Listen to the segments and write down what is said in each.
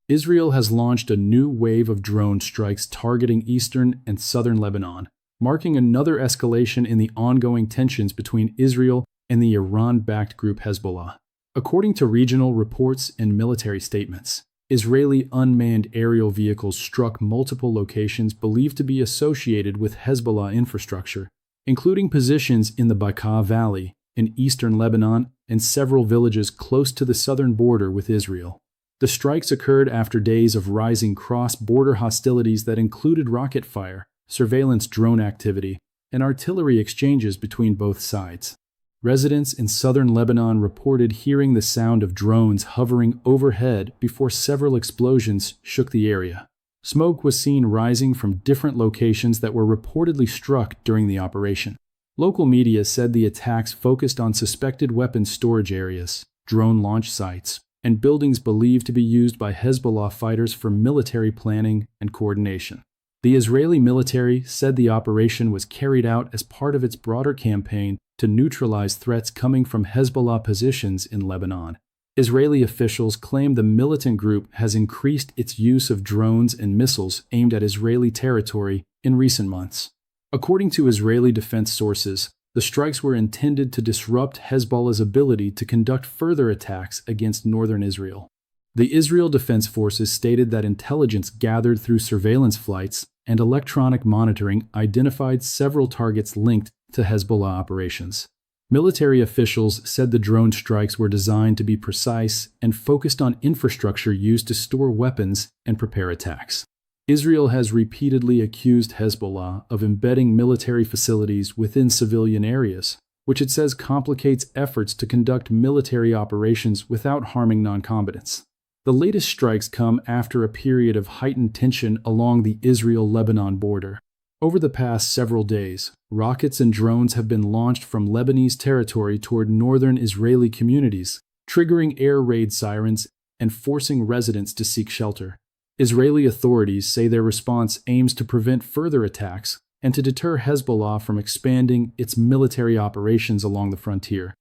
Israel has launched a new wave of drone strikes targeting eastern and southern Lebanon, marking another escalation in the ongoing tensions between Israel and the Iran-backed group Hezbollah. According to regional reports and military statements, Israeli unmanned aerial vehicles struck multiple locations believed to be associated with Hezbollah infrastructure, including positions in the Bekaa Valley in eastern Lebanon and several villages close to the southern border with Israel. The strikes occurred after days of rising cross-border hostilities that included rocket fire, surveillance drone activity, and artillery exchanges between both sides. Residents in southern Lebanon reported hearing the sound of drones hovering overhead before several explosions shook the area. Smoke was seen rising from different locations that were reportedly struck during the operation. Local media said the attacks focused on suspected weapons storage areas, drone launch sites, and buildings believed to be used by Hezbollah fighters for military planning and coordination. The Israeli military said the operation was carried out as part of its broader campaign to neutralize threats coming from Hezbollah positions in Lebanon. Israeli officials claim the militant group has increased its use of drones and missiles aimed at Israeli territory in recent months. According to Israeli defense sources, the strikes were intended to disrupt Hezbollah's ability to conduct further attacks against northern Israel. The Israel Defense Forces stated that intelligence gathered through surveillance flights and electronic monitoring identified several targets linked to Hezbollah operations. Military officials said the drone strikes were designed to be precise and focused on infrastructure used to store weapons and prepare attacks. Israel has repeatedly accused Hezbollah of embedding military facilities within civilian areas, which it says complicates efforts to conduct military operations without harming non-combatants. The latest strikes come after a period of heightened tension along the Israel-Lebanon border. Over the past several days, rockets and drones have been launched from Lebanese territory toward northern Israeli communities, triggering air raid sirens and forcing residents to seek shelter. Israeli authorities say their response aims to prevent further attacks and to deter Hezbollah from expanding its military operations along the frontier.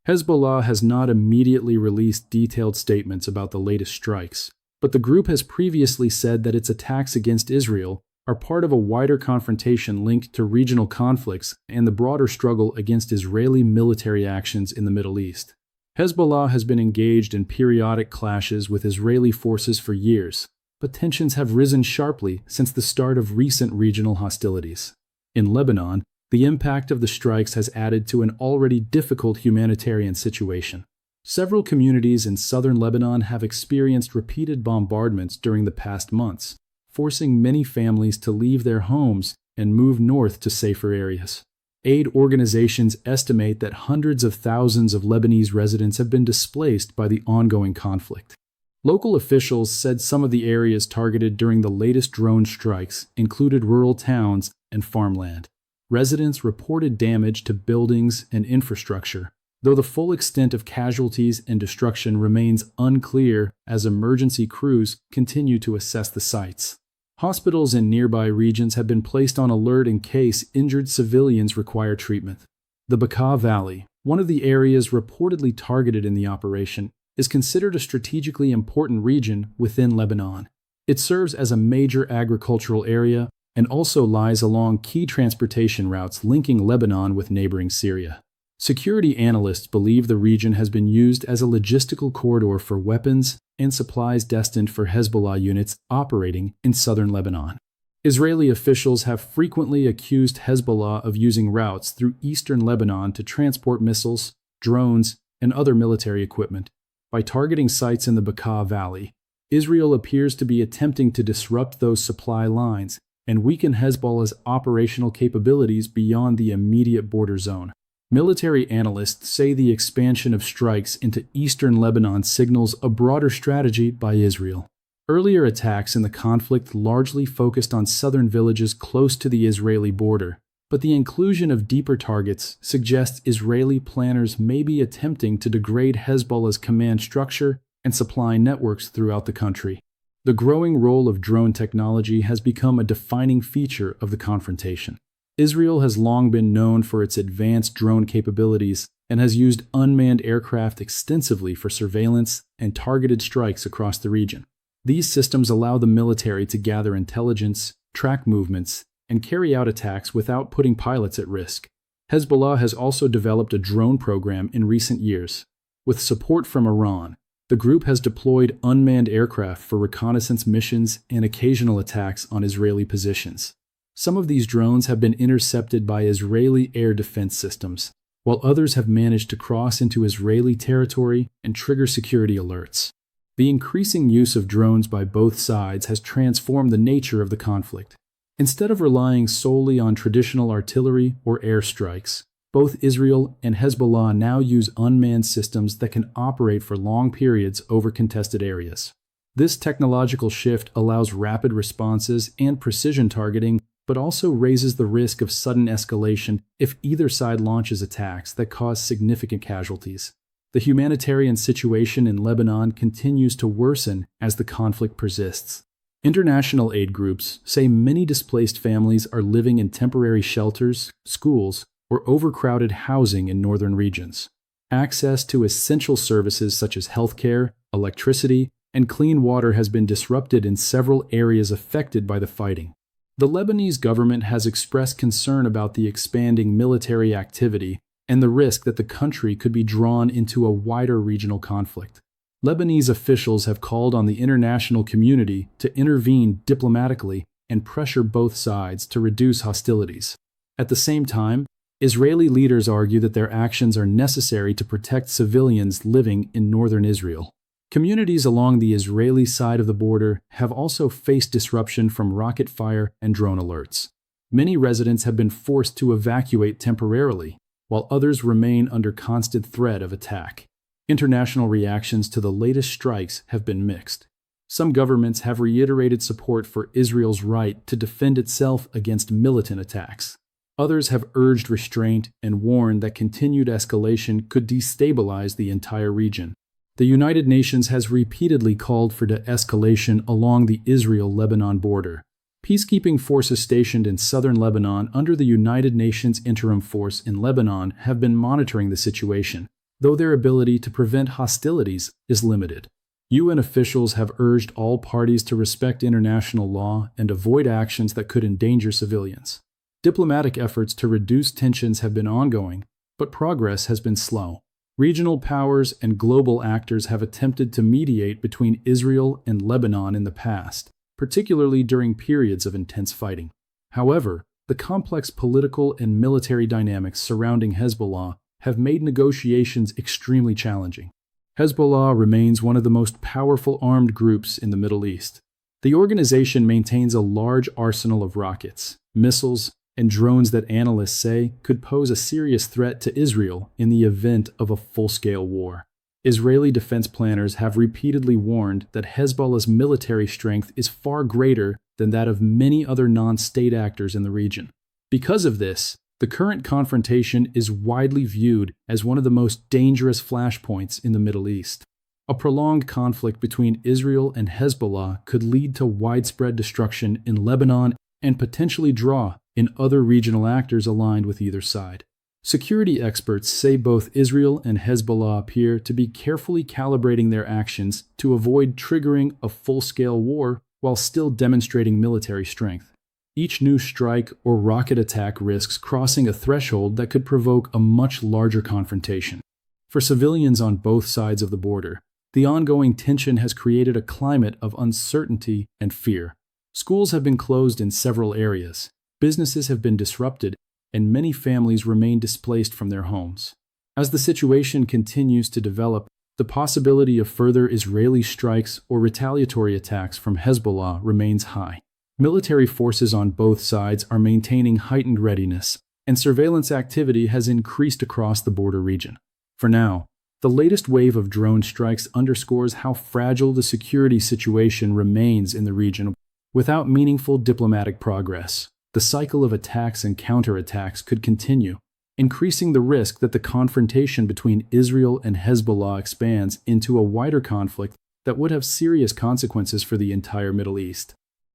Hezbollah has not immediately released detailed statements about the latest strikes, but the group has previously said that its attacks against Israel are part of a wider confrontation linked to regional conflicts and the broader struggle against Israeli military actions in the Middle East. Hezbollah has been engaged in periodic clashes with Israeli forces for years, but tensions have risen sharply since the start of recent regional hostilities. In Lebanon, the impact of the strikes has added to an already difficult humanitarian situation. Several communities in southern Lebanon have experienced repeated bombardments during the past months, forcing many families to leave their homes and move north to safer areas. Aid organizations estimate that hundreds of thousands of Lebanese residents have been displaced by the ongoing conflict. Local officials said some of the areas targeted during the latest drone strikes included rural towns and farmland. Residents reported damage to buildings and infrastructure, though the full extent of casualties and destruction remains unclear as emergency crews continue to assess the sites. Hospitals in nearby regions have been placed on alert in case injured civilians require treatment. The Bekaa Valley, one of the areas reportedly targeted in the operation, is considered a strategically important region within Lebanon. It serves as a major agricultural area and also lies along key transportation routes linking Lebanon with neighboring Syria. Security analysts believe the region has been used as a logistical corridor for weapons and supplies destined for Hezbollah units operating in southern Lebanon. Israeli officials have frequently accused Hezbollah of using routes through eastern Lebanon to transport missiles, drones, and other military equipment. By targeting sites in the Bekaa Valley, Israel appears to be attempting to disrupt those supply lines and weaken Hezbollah's operational capabilities beyond the immediate border zone. Military analysts say the expansion of strikes into eastern Lebanon signals a broader strategy by Israel. Earlier attacks in the conflict largely focused on southern villages close to the Israeli border, but the inclusion of deeper targets suggests Israeli planners may be attempting to degrade Hezbollah's command structure and supply networks throughout the country. The growing role of drone technology has become a defining feature of the confrontation. Israel has long been known for its advanced drone capabilities and has used unmanned aircraft extensively for surveillance and targeted strikes across the region. These systems allow the military to gather intelligence, track movements, and carry out attacks without putting pilots at risk. Hezbollah has also developed a drone program in recent years. With support from Iran, the group has deployed unmanned aircraft for reconnaissance missions and occasional attacks on Israeli positions. Some of these drones have been intercepted by Israeli air defense systems, while others have managed to cross into Israeli territory and trigger security alerts. The increasing use of drones by both sides has transformed the nature of the conflict. Instead of relying solely on traditional artillery or airstrikes, both Israel and Hezbollah now use unmanned systems that can operate for long periods over contested areas. This technological shift allows rapid responses and precision targeting, but also raises the risk of sudden escalation if either side launches attacks that cause significant casualties. The humanitarian situation in Lebanon continues to worsen as the conflict persists. International aid groups say many displaced families are living in temporary shelters, schools, or overcrowded housing in northern regions. Access to essential services such as healthcare, electricity, and clean water has been disrupted in several areas affected by the fighting. The Lebanese government has expressed concern about the expanding military activity and the risk that the country could be drawn into a wider regional conflict. Lebanese officials have called on the international community to intervene diplomatically and pressure both sides to reduce hostilities. At the same time, Israeli leaders argue that their actions are necessary to protect civilians living in northern Israel. Communities along the Israeli side of the border have also faced disruption from rocket fire and drone alerts. Many residents have been forced to evacuate temporarily, while others remain under constant threat of attack. International reactions to the latest strikes have been mixed. Some governments have reiterated support for Israel's right to defend itself against militant attacks. Others have urged restraint and warned that continued escalation could destabilize the entire region. The United Nations has repeatedly called for de-escalation along the Israel-Lebanon border. Peacekeeping forces stationed in southern Lebanon under the United Nations Interim Force in Lebanon have been monitoring the situation, though their ability to prevent hostilities is limited. UN officials have urged all parties to respect international law and avoid actions that could endanger civilians. Diplomatic efforts to reduce tensions have been ongoing, but progress has been slow. Regional powers and global actors have attempted to mediate between Israel and Lebanon in the past, particularly during periods of intense fighting. However, the complex political and military dynamics surrounding Hezbollah have made negotiations extremely challenging. Hezbollah remains one of the most powerful armed groups in the Middle East. The organization maintains a large arsenal of rockets, missiles, and drones that analysts say could pose a serious threat to Israel in the event of a full-scale war. Israeli defense planners have repeatedly warned that Hezbollah's military strength is far greater than that of many other non-state actors in the region. Because of this, the current confrontation is widely viewed as one of the most dangerous flashpoints in the Middle East. A prolonged conflict between Israel and Hezbollah could lead to widespread destruction in Lebanon and potentially draw in other regional actors aligned with either side. Security experts say both Israel and Hezbollah appear to be carefully calibrating their actions to avoid triggering a full-scale war while still demonstrating military strength. Each new strike or rocket attack risks crossing a threshold that could provoke a much larger confrontation. For civilians on both sides of the border, the ongoing tension has created a climate of uncertainty and fear. Schools have been closed in several areas, businesses have been disrupted, and many families remain displaced from their homes. As the situation continues to develop, the possibility of further Israeli strikes or retaliatory attacks from Hezbollah remains high. Military forces on both sides are maintaining heightened readiness, and surveillance activity has increased across the border region. For now, the latest wave of drone strikes underscores how fragile the security situation remains in the region. Without meaningful diplomatic progress, the cycle of attacks and counterattacks could continue, increasing the risk that the confrontation between Israel and Hezbollah expands into a wider conflict that would have serious consequences for the entire Middle East.